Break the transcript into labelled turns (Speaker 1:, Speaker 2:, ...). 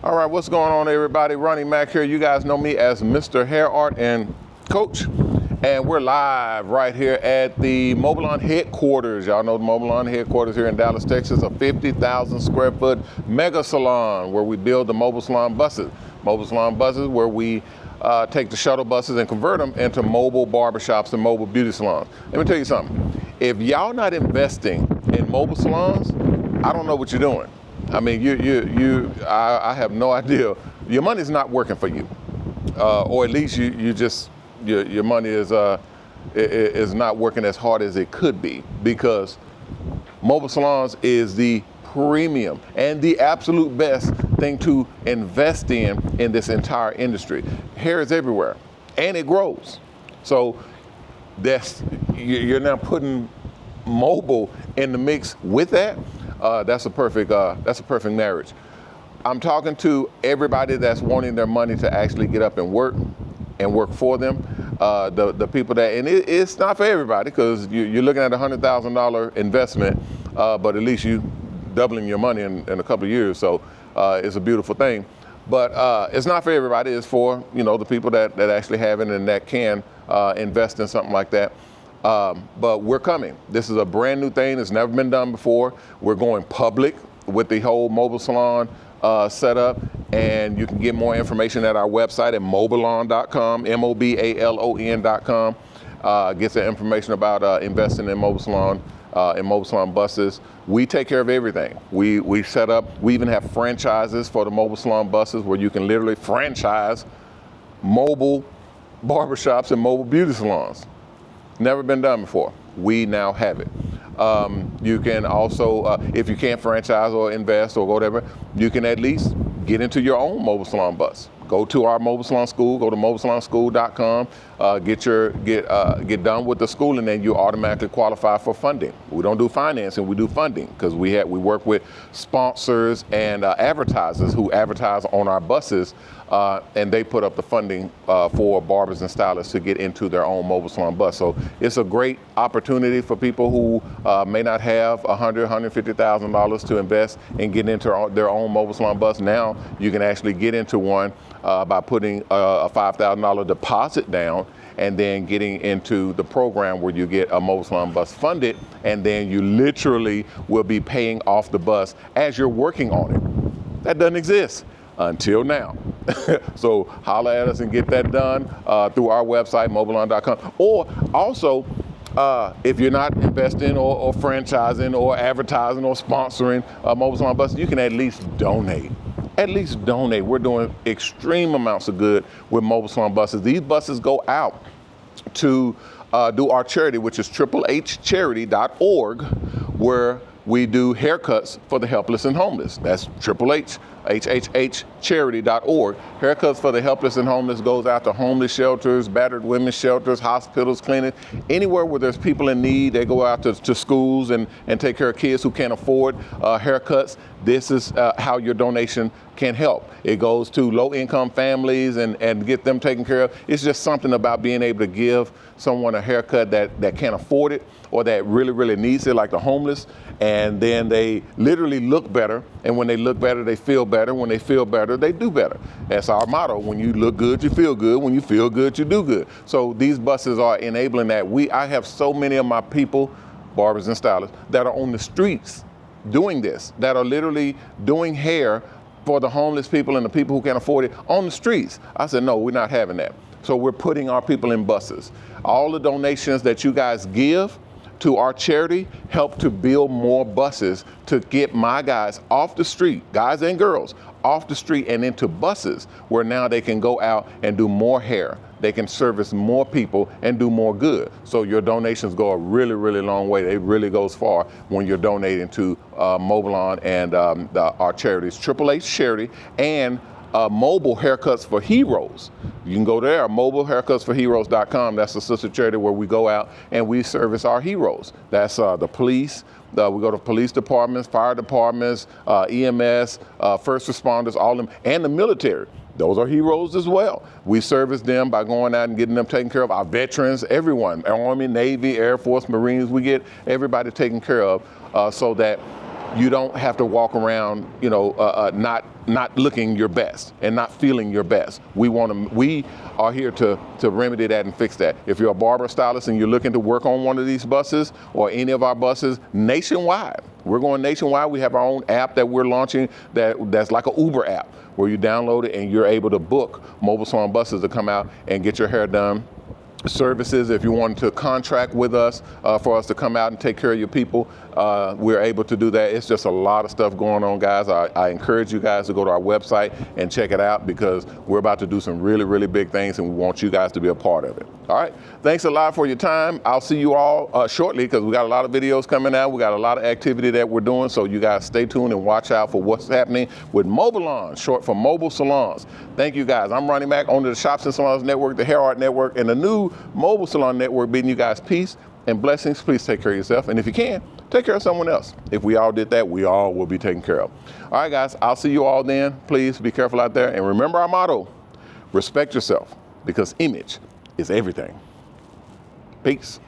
Speaker 1: All right, what's going on, everybody? Ronnie Mac here. You guys know me as Mr. Hair Art and Coach. And we're live right here at the Mobalon headquarters. Y'all know the Mobalon headquarters here in Dallas, Texas, a 50,000 square foot mega salon where we build the Mobile Salon buses. Mobile Salon buses where we take the shuttle buses and convert them into mobile barbershops and mobile beauty salons. Let me tell you something. If y'all not investing in mobile salons, I don't know what you're doing. I mean, I have no idea. Your money's not working for you, or at least your money is not working as hard as it could be, because mobile salons is the premium and the absolute best thing to invest in this entire industry. Hair is everywhere, and it grows. So you're now putting mobile in the mix with that. That's a perfect marriage. I'm talking to everybody that's wanting their money to actually get up and work for them. The people that, and it's not for everybody, because you're looking at a $100,000 investment, but at least you doubling your money in a couple of years. So it's a beautiful thing. But it's not for everybody. It's for the people that actually have it and that can invest in something like that. But we're coming. This is a brand new thing. It's never been done before. We're going public with the whole mobile salon setup, and you can get more information at our website at mobalon.com, mobalon.com. Gets the information about investing in mobile salon buses. We take care of everything. We set up. We even have franchises for the mobile salon buses where you can literally franchise mobile barbershops and mobile beauty salons. Never been done before. We now have it. You can also, if you can't franchise or invest or whatever, you can at least get into your own mobile salon bus. Go to our mobile salon school. Go to mobilesalonschool.com. Get done with the school, and then you automatically qualify for funding. We don't do financing. We do funding, because we work with sponsors and advertisers who advertise on our buses, and they put up the funding for barbers and stylists to get into their own mobile salon bus. So it's a great opportunity for people who may not have $100,000, $150,000 to invest and get into their own mobile salon bus. Now you can actually get into one by putting a $5,000 deposit down, and then getting into the program where you get a mobile salon bus funded, and then you literally will be paying off the bus as you're working on it. That doesn't exist until now. So holler at us and get that done through our website, mobalon.com. Or also, if you're not investing or franchising or advertising or sponsoring mobile salon buses, you can at least donate. At least donate. We're doing extreme amounts of good with mobile salon buses. These buses go out to do our charity, which is HHCharity.org, where we do haircuts for the helpless and homeless. That's HHCharity.org. Haircuts for the helpless and homeless goes out to homeless shelters, battered women's shelters, hospitals, clinics, anywhere where there's people in need. They go out to schools and take care of kids who can't afford haircuts. This is how your donation can help. It goes to low-income families and get them taken care of. It's just something about being able to give someone a haircut that can't afford it, or that really, really needs it, like the homeless, and then they literally look better. And when they look better, they feel better. When they feel better, they do better. That's our motto. When you look good, you feel good. When you feel good, you do good. So these buses are enabling that. I have so many of my people, barbers and stylists, that are on the streets doing this, that are literally doing hair for the homeless people and the people who can't afford it on the streets. I said, no, we're not having that. So we're putting our people in buses. All the donations that you guys give to our charity help to build more buses to get my guys off the street, guys and girls, off the street and into buses, where now they can go out and do more hair. They can service more people and do more good. So your donations go a really, really long way. It really goes far when you're donating to Mobalon and our charities, HHH Charity, and Mobile Haircuts for Heroes. You can go there, mobilehaircutsforheroes.com. That's the sister charity where we go out and we service our heroes. That's the police. We go to police departments, fire departments, EMS, first responders, all of them, and the military. Those are heroes as well. We service them by going out and getting them taken care of. Our veterans, everyone, Army, Navy, Air Force, Marines, we get everybody taken care of so that you don't have to walk around, you know, not looking your best and not feeling your best. We are here to remedy that and fix that. If you're a barber stylist and you're looking to work on one of these buses or any of our buses nationwide, we're going nationwide. We have our own app that we're launching that's like an Uber app where you download it and you're able to book Mobile Salon buses to come out and get your hair done. Services, if you wanted to contract with us for us to come out and take care of your people, we're able to do that. It's just a lot of stuff going on, guys. I encourage you guys to go to our website and check it out because we're about to do some really, really big things and we want you guys to be a part of it. All right, thanks a lot for your time. I'll see you all shortly because we got a lot of videos coming out. We got a lot of activity that we're doing, so you guys stay tuned and watch out for what's happening with Mobalon, short for Mobile Salons. Thank you guys. I'm Ronnie Mac, owner of the Shops Salons Network, the Hair Art Network, and the new Mobile Salon Network, bidding you guys peace and blessings. Please take care of yourself, and if you can, take care of someone else. If we all did that, we all will be taken care of. All right, guys, I'll see you all then. Please be careful out there, and remember our motto, respect yourself, because image is everything. Peace.